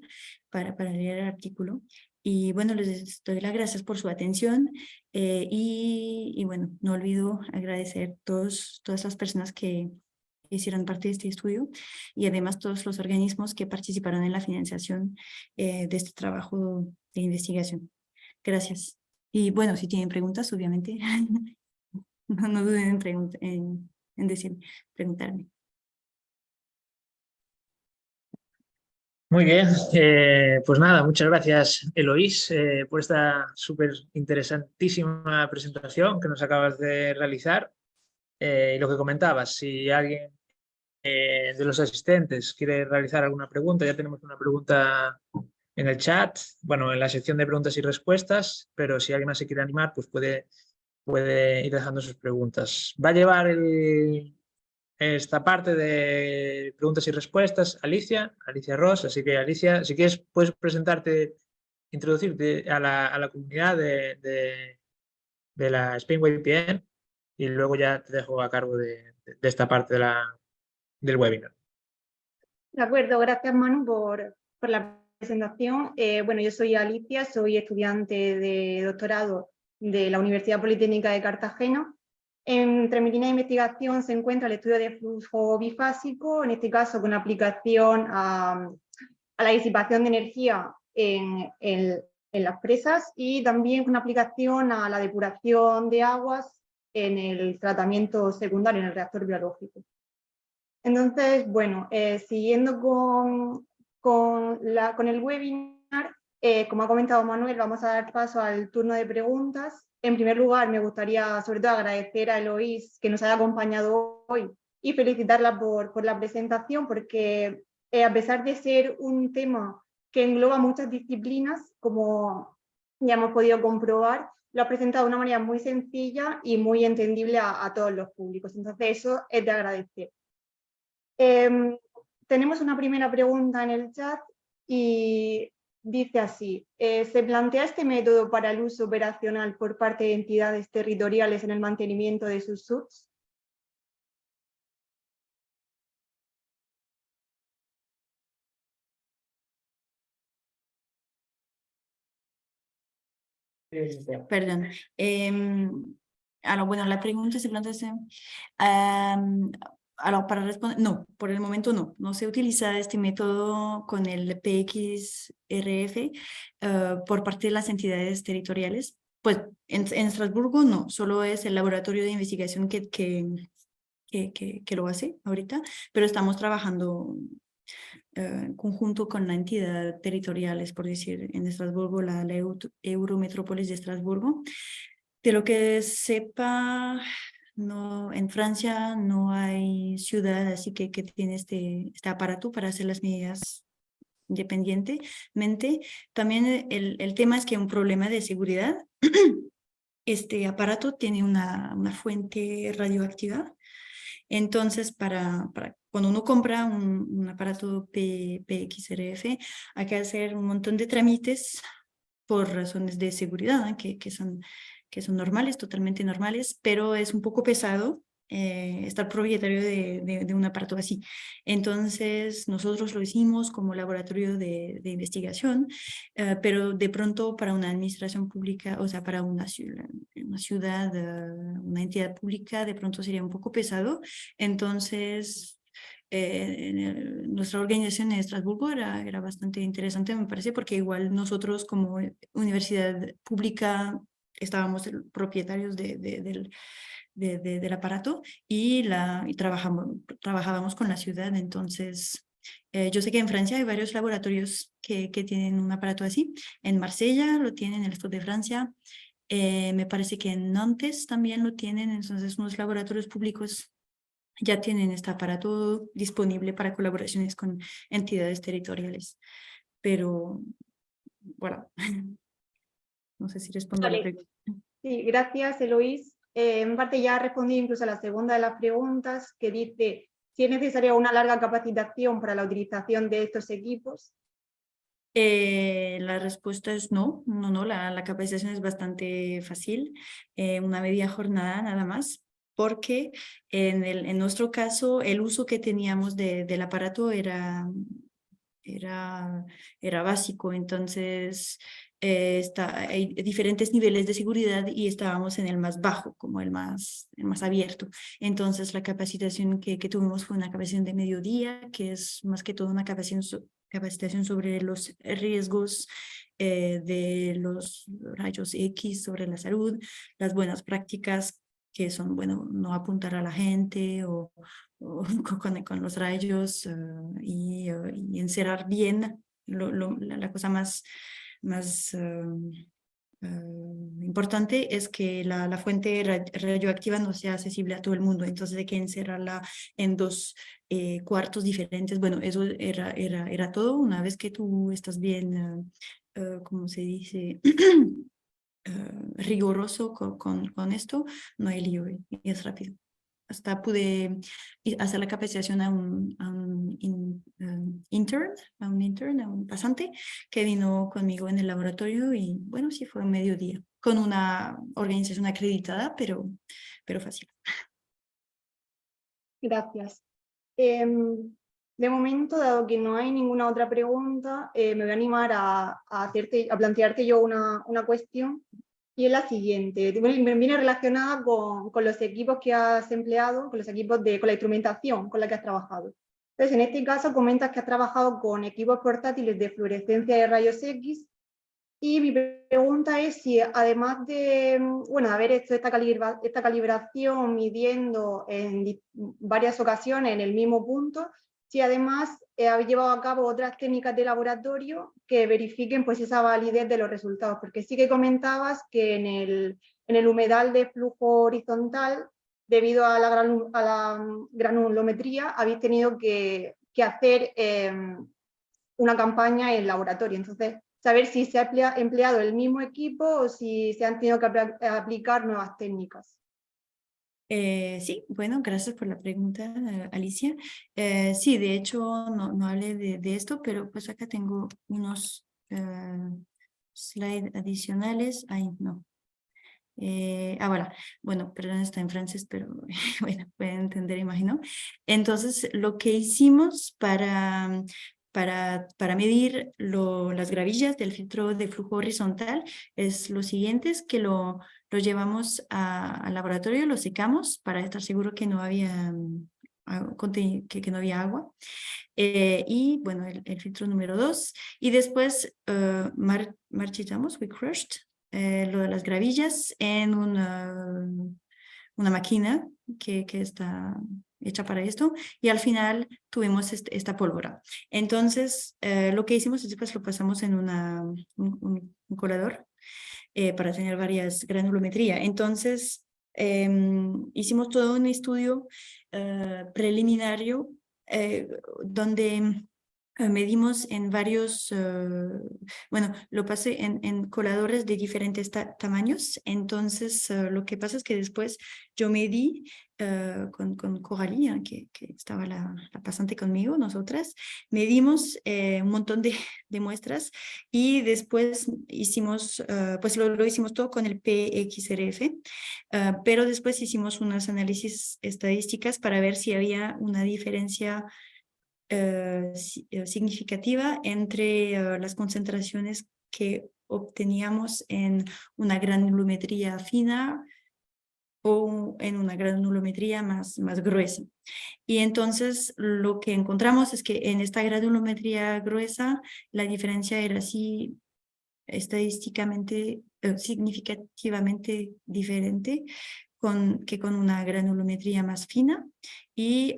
para leer el artículo. Y bueno, les doy las gracias por su atención y bueno, no olvido agradecer todas las personas que hicieron parte de este estudio y además todos los organismos que participaron en la financiación de este trabajo de investigación. Gracias. Y bueno, si tienen preguntas, obviamente, no duden en preguntarme. Muy bien, pues nada, muchas gracias Eloís por esta súper interesantísima presentación que nos acabas de realizar. Y lo que comentabas, si alguien de los asistentes quiere realizar alguna pregunta, ya tenemos una pregunta en el chat, bueno, en la sección de preguntas y respuestas, pero si alguien más se quiere animar, pues puede ir dejando sus preguntas. Va a llevar esta parte de preguntas y respuestas Alicia Ross, así que Alicia, si quieres puedes presentarte, introducirte a la comunidad de la Spain VPN y luego ya te dejo a cargo de esta parte del webinar. De acuerdo, gracias Manu por la presentación. Bueno, yo soy Alicia, soy estudiante de doctorado de la Universidad Politécnica de Cartagena. Entre mi línea de investigación se encuentra el estudio de flujo bifásico, en este caso con aplicación a la disipación de energía en las presas y también con aplicación a la depuración de aguas en el tratamiento secundario, en el reactor biológico. Entonces, bueno, siguiendo con el webinar, como ha comentado Manuel, vamos a dar paso al turno de preguntas. En primer lugar, me gustaría sobre todo agradecer a Eloís que nos haya acompañado hoy y felicitarla por la presentación, porque a pesar de ser un tema que engloba muchas disciplinas, como ya hemos podido comprobar, lo ha presentado de una manera muy sencilla y muy entendible a todos los públicos. Entonces, eso es de agradecer. Tenemos una primera pregunta en el chat y dice así: ¿se plantea este método para el uso operacional por parte de entidades territoriales en el mantenimiento de sus SUBs? Perdón. Bueno, la pregunta se plantea para responder, no, por el momento no. No se utiliza este método con el PXRF por parte de las entidades territoriales. Pues en Estrasburgo no, solo es el laboratorio de investigación que lo hace ahorita, pero estamos trabajando en conjunto con la entidad territorial, es por decir, en Estrasburgo, la Eurometrópolis de Estrasburgo. De lo que sepa, no, en Francia no hay ciudad así que tiene este aparato para hacer las medidas independientemente. También el tema es que hay un problema de seguridad. Este aparato tiene una fuente radioactiva. Entonces, cuando uno compra un aparato PXRF, hay que hacer un montón de trámites por razones de seguridad, que son normales, totalmente normales, pero es un poco pesado estar propietario de un aparato así. Entonces, nosotros lo hicimos como laboratorio de investigación, pero de pronto para una administración pública, o sea, para una ciudad, una entidad pública, de pronto sería un poco pesado. Entonces, nuestra organización en Estrasburgo era bastante interesante, me parece, porque igual nosotros como universidad pública estábamos propietarios del aparato y trabajábamos con la ciudad. Entonces, yo sé que en Francia hay varios laboratorios que tienen un aparato así. En Marsella lo tienen, en el sur de Francia. Me parece que en Nantes también lo tienen. Entonces, unos laboratorios públicos ya tienen este aparato disponible para colaboraciones con entidades territoriales. Pero, bueno, no sé si respondo a la Vale. pregunta. Sí, gracias, Eloís. En parte ya respondí incluso a la segunda de las preguntas, que dice si es necesaria una larga capacitación para la utilización de estos equipos. La respuesta es no, la capacitación es bastante fácil, una media jornada nada más, porque en nuestro caso el uso que teníamos del aparato era básico. Entonces hay diferentes niveles de seguridad y estábamos en el más bajo, como el más abierto. Entonces la capacitación que tuvimos fue una capacitación de mediodía, que es más que todo una capacitación sobre los riesgos de los rayos X sobre la salud, las buenas prácticas que son, bueno, no apuntar a la gente o con los rayos y encerrar bien la cosa más importante es que la fuente radioactiva no sea accesible a todo el mundo, entonces hay que encerrarla en 2 cuartos diferentes. Bueno, eso era todo. Una vez que tú estás bien, ¿cómo se dice? Riguroso con esto, no hay lío y es rápido. Hasta pude hacer la capacitación a un intern, a un pasante que vino conmigo en el laboratorio y bueno, sí fue un mediodía, con una organización acreditada, pero fácil. Gracias. De momento, dado que no hay ninguna otra pregunta, me voy a animar a plantearte yo una cuestión, y es la siguiente. Me viene relacionada con los equipos que has empleado, con la instrumentación con la que has trabajado. Entonces, en este caso comentas que has trabajado con equipos portátiles de fluorescencia de rayos X, y mi pregunta es si además de, bueno, haber hecho esta calibración midiendo en varias ocasiones en el mismo punto, si además habéis llevado a cabo otras técnicas de laboratorio que verifiquen pues esa validez de los resultados, porque sí que comentabas que en el humedal de flujo horizontal, debido a la granulometría, habéis tenido que hacer una campaña en laboratorio. Entonces, saber si se ha empleado el mismo equipo o si se han tenido que aplicar nuevas técnicas. Sí, bueno, gracias por la pregunta, Alicia. Sí, de hecho, no hablé de esto, pero pues acá tengo unos slides adicionales. Ay, no. Bueno, perdón, está en francés, pero bueno, pueden entender, imagino. Entonces, lo que hicimos para medir las gravillas del filtro de flujo horizontal es lo siguiente, es que lo llevamos al laboratorio, lo secamos para estar seguro que no había que no había agua. Y bueno, el filtro número 2. Y después marchitamos, we crushed, lo de las gravillas en una máquina que está hecha para esto, y al final tuvimos esta pólvora. Entonces, lo que hicimos es después lo pasamos en un colador para tener varias granulometría. Entonces, hicimos todo un estudio preliminario donde medimos en varios, bueno, lo pasé en coladores de diferentes tamaños. Entonces, lo que pasa es que después yo medí con Coralie, que estaba la pasante conmigo, nosotras, medimos un montón de muestras y después hicimos, pues lo hicimos todo con el PXRF, pero después hicimos unos análisis estadísticas para ver si había una diferencia significativa entre las concentraciones que obteníamos en una granulometría fina o en una granulometría más gruesa. Y entonces lo que encontramos es que en esta granulometría gruesa la diferencia era así estadísticamente, significativamente diferente que con una granulometría más fina, y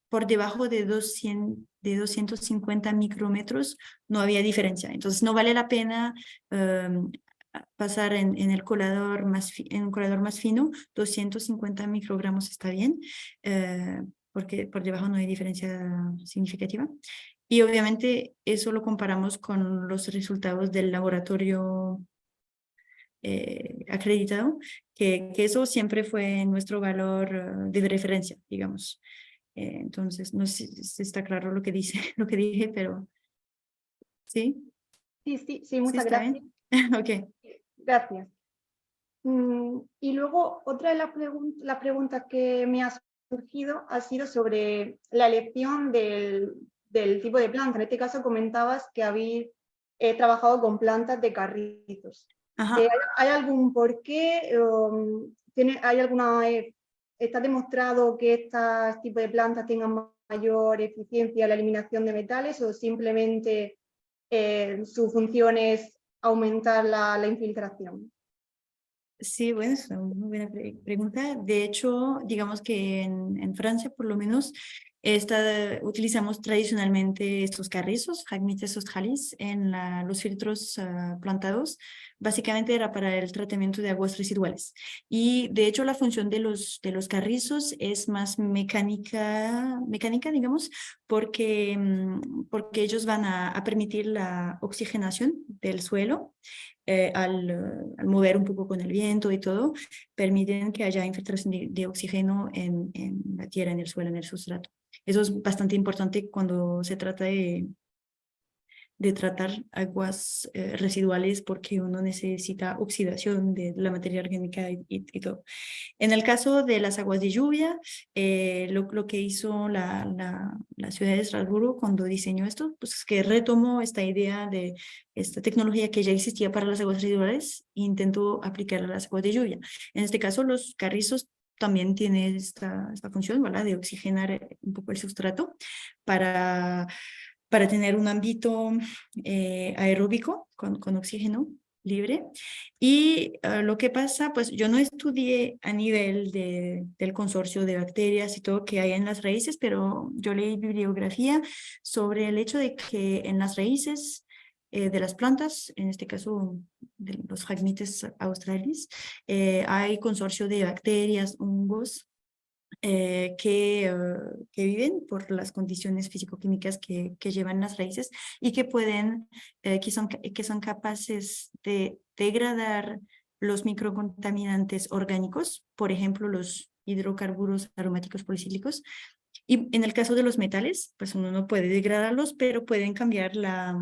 por debajo de 250 micrómetros no había diferencia. Entonces no vale la pena pasar en el colador en un colador más fino. 250 microgramos está bien, porque por debajo no hay diferencia significativa. Y obviamente eso lo comparamos con los resultados del laboratorio acreditado, que eso siempre fue nuestro valor de referencia, digamos. Entonces, no sé si está claro lo que dice, lo que dije, pero ¿sí? Sí, ¿Sí muchas está gracias. bien? Ok. Gracias. Y luego, otra de las preguntas que me ha surgido ha sido sobre la elección del tipo de planta. En este caso comentabas que habéis trabajado con plantas de carrizos. Ajá. ¿Hay algún porqué? ¿Hay alguna, está demostrado que este tipo de plantas tengan mayor eficiencia en la eliminación de metales, o simplemente su función es aumentar la infiltración? Sí, bueno, es una muy buena pregunta. De hecho, digamos que en Francia, por lo menos, utilizamos tradicionalmente estos carrizos, Phragmites australis, en los filtros plantados. Básicamente era para el tratamiento de aguas residuales. Y de hecho, la función de los carrizos es más mecánica, digamos, porque ellos van a permitir la oxigenación del suelo. Al mover un poco con el viento y todo, permiten que haya infiltración de oxígeno en la tierra, en el suelo, en el sustrato. Eso es bastante importante cuando se trata de tratar aguas residuales, porque uno necesita oxidación de la materia orgánica y todo. En el caso de las aguas de lluvia, lo que hizo la ciudad de Estrasburgo cuando diseñó esto, pues es que retomó esta idea de esta tecnología que ya existía para las aguas residuales e intentó aplicarla a las aguas de lluvia. En este caso, los carrizos también tienen esta función, ¿verdad?, de oxigenar un poco el sustrato para tener un ámbito aeróbico con oxígeno libre. Y lo que pasa, pues yo no estudié a nivel del consorcio de bacterias y todo que hay en las raíces, pero yo leí bibliografía sobre el hecho de que en las raíces de las plantas, en este caso de los Phragmites australis, hay consorcio de bacterias, hongos, que viven por las condiciones físico-químicas que llevan las raíces, y que que son capaces de degradar los microcontaminantes orgánicos, por ejemplo, los hidrocarburos aromáticos policíclicos. Y en el caso de los metales, pues uno no puede degradarlos, pero pueden cambiar la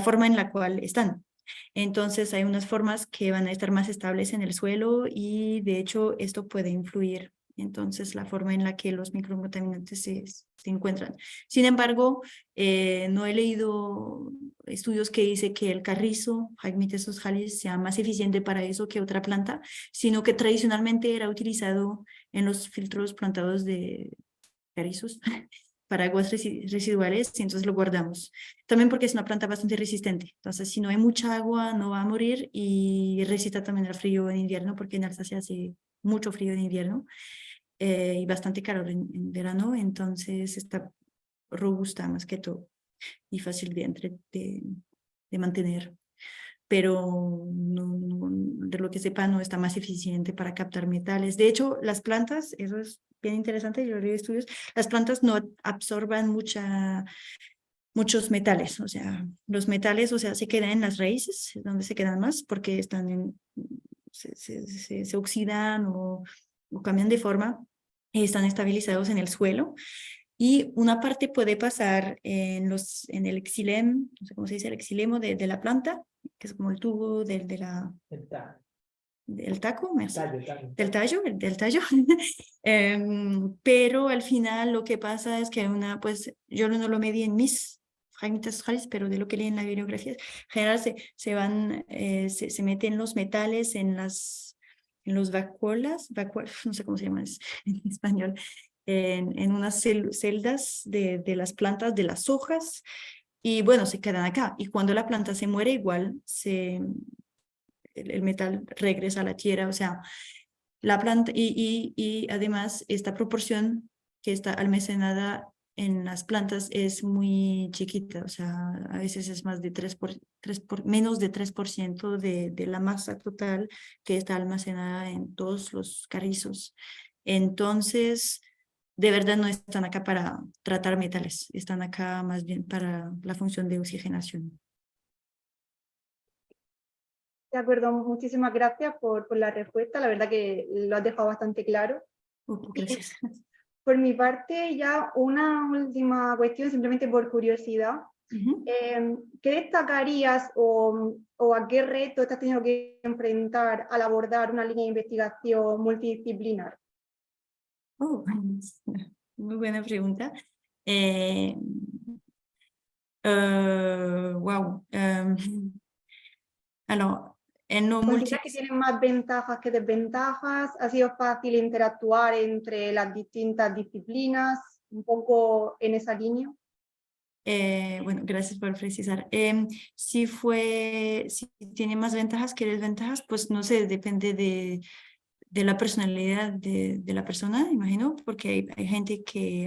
forma en la cual están. Entonces hay unas formas que van a estar más estables en el suelo, y de hecho esto puede influir entonces la forma en la que los microcontaminantes se encuentran. Sin embargo, no he leído estudios que dicen que el carrizo, Phragmites australis, sea más eficiente para eso que otra planta, sino que tradicionalmente era utilizado en los filtros plantados de carrizos para aguas residuales y entonces lo guardamos. También porque es una planta bastante resistente. Entonces, si no hay mucha agua, no va a morir y resiste también el frío en invierno porque en Alsacia hace mucho frío en invierno y bastante calor en verano. Entonces, está robusta más que todo y fácil de mantener. Pero de lo que sepa no está más eficiente para captar metales. De hecho, las plantas, eso es bien interesante, yo leí estudios, las plantas no absorban muchos metales, o sea, los metales, o sea, se quedan en las raíces, es donde se quedan más, porque se oxidan o cambian de forma y están estabilizados en el suelo. Y una parte puede pasar en el xilem, no sé cómo se dice, el xilemo de la planta, que es como el tubo del taco, del tallo. Pero al final lo que pasa es que pues yo no lo medí en mis fragmentos, pero de lo que leí en la bibliografía, en general se meten los metales en los vacuolas, no sé cómo se llama en español, en unas celdas de las plantas, de las hojas, y bueno, se quedan acá. Y cuando la planta se muere, igual el metal regresa a la tierra, o sea, la planta, y además esta proporción que está almacenada en las plantas es muy chiquita, o sea, a veces es más de menos de 3% de la masa total que está almacenada en todos los carrizos. Entonces, de verdad no están acá para tratar metales, están acá más bien para la función de oxigenación. De acuerdo, muchísimas gracias por la respuesta. La verdad que lo has dejado bastante claro. Gracias. Por mi parte, ya una última cuestión, simplemente por curiosidad. ¿Qué destacarías o a qué reto te has tenido que enfrentar al abordar una línea de investigación multidisciplinar? Muy buena pregunta. Wow. Alors, en lo ¿Consideras que tienen más ventajas que desventajas? ¿Ha sido fácil interactuar entre las distintas disciplinas? Un poco en esa línea. Bueno, gracias por precisar. Si tiene más ventajas que desventajas, pues no sé, depende de la personalidad de la persona, imagino, porque hay gente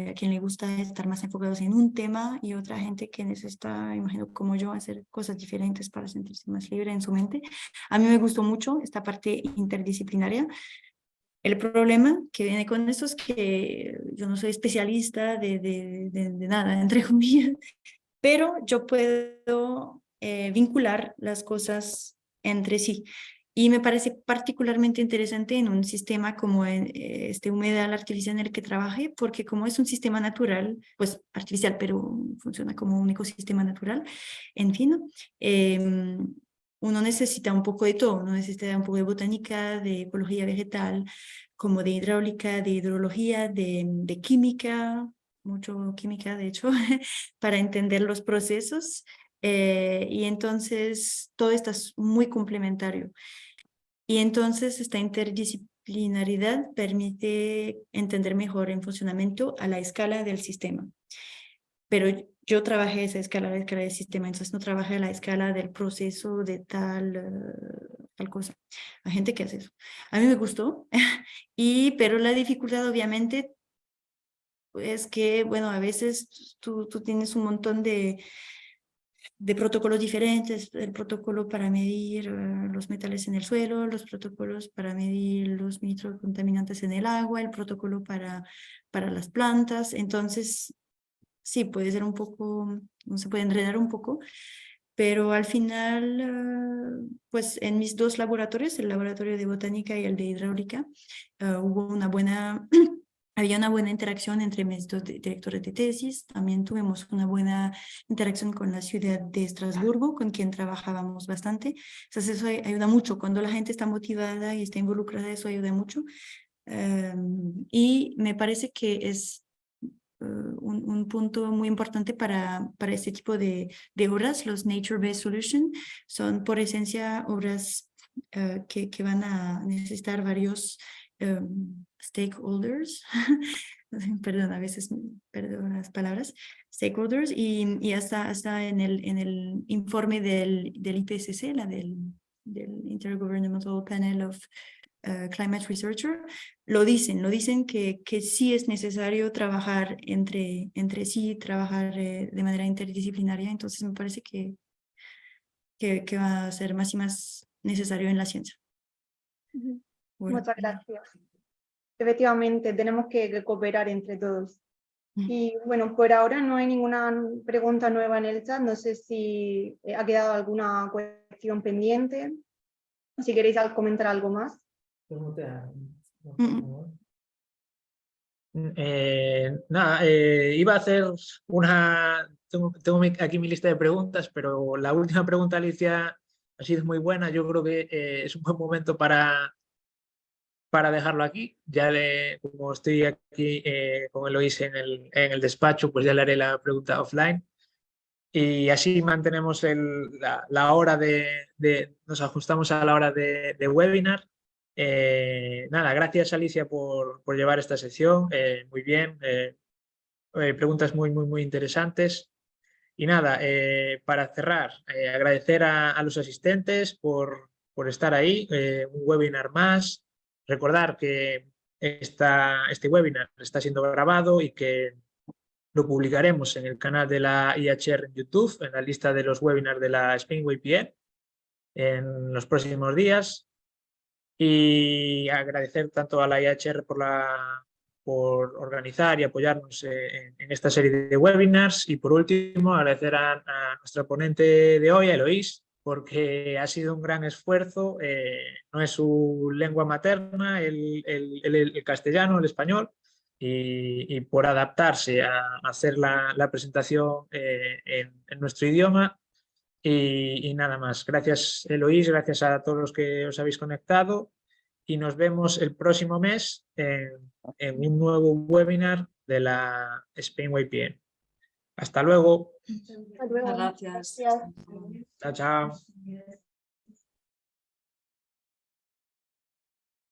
a quien le gusta estar más enfocados en un tema y otra gente que necesita, imagino, como yo, hacer cosas diferentes para sentirse más libre en su mente. A mí me gustó mucho esta parte interdisciplinaria. El problema que viene con esto es que yo no soy especialista de nada, entre comillas, pero yo puedo vincular las cosas entre sí. Y me parece particularmente interesante en un sistema como este humedal artificial en el que trabajé, porque como es un sistema natural, pues artificial, pero funciona como un ecosistema natural, en fin, uno necesita un poco de todo, uno necesita un poco de botánica, de ecología vegetal, como de hidráulica, de hidrología, de química, mucho química de hecho, para entender los procesos y entonces todo esto es muy complementario. Y entonces esta interdisciplinaridad permite entender mejor el funcionamiento a la escala del sistema. Pero yo trabajé esa escala, la escala del sistema, entonces no trabajé a la escala del proceso de tal cosa. Hay gente que hace eso. A mí me gustó, pero la dificultad obviamente es que, bueno, a veces tú tienes un montón de protocolos diferentes, el protocolo para medir los metales en el suelo, los protocolos para medir los microcontaminantes en el agua, el protocolo para las plantas. Entonces, sí, puede ser un poco, no se puede enredar un poco, pero al final, pues en mis dos laboratorios, el laboratorio de botánica y el de hidráulica, hubo había una buena interacción entre mis dos directores de tesis. También tuvimos una buena interacción con la ciudad de Estrasburgo, con quien trabajábamos bastante. Entonces eso ayuda mucho. Cuando la gente está motivada y está involucrada, eso ayuda mucho. Y me parece que es un punto muy importante para este tipo de obras. Los Nature-Based Solutions son por esencia obras que van a necesitar varios stakeholders perdón, a veces perdón las palabras, stakeholders, y hasta en el informe del IPCC, del Intergovernmental Panel of Climate Researcher, lo dicen que sí es necesario trabajar entre sí, trabajar de manera interdisciplinaria, entonces me parece que va a ser más y más necesario en la ciencia. Bueno. Muchas gracias. Efectivamente, tenemos que cooperar entre todos. Y bueno, por ahora no hay ninguna pregunta nueva en el chat. No sé si ha quedado alguna cuestión pendiente. Si queréis comentar algo más. Nada, iba a hacer una... Tengo aquí mi lista de preguntas, pero la última pregunta, Alicia, ha sido muy buena. Yo creo que es un buen momento para dejarlo aquí. Como estoy aquí con Eloís en el despacho, pues ya le haré la pregunta offline. Y así mantenemos la hora nos ajustamos a la hora de webinar. Nada, gracias Alicia por llevar esta sección. Muy bien. Preguntas muy interesantes. Y nada, para cerrar, agradecer a los asistentes por estar ahí. Un webinar más. Recordar que este webinar está siendo grabado y que lo publicaremos en el canal de la IHR en YouTube, en la lista de los webinars de la SpainWayPM en los próximos días. Y agradecer tanto a la IHR por organizar y apoyarnos en esta serie de webinars. Y por último, agradecer a nuestra ponente de hoy, a Eloís, porque ha sido un gran esfuerzo. No es su lengua materna, el castellano, el español, y por adaptarse a hacer la presentación en nuestro idioma. Y nada más. Gracias, Eloís, gracias a todos los que os habéis conectado y nos vemos el próximo mes en un nuevo webinar de la SpainWayPM. Hasta luego. Hasta luego. Gracias. Gracias. Chao, chao.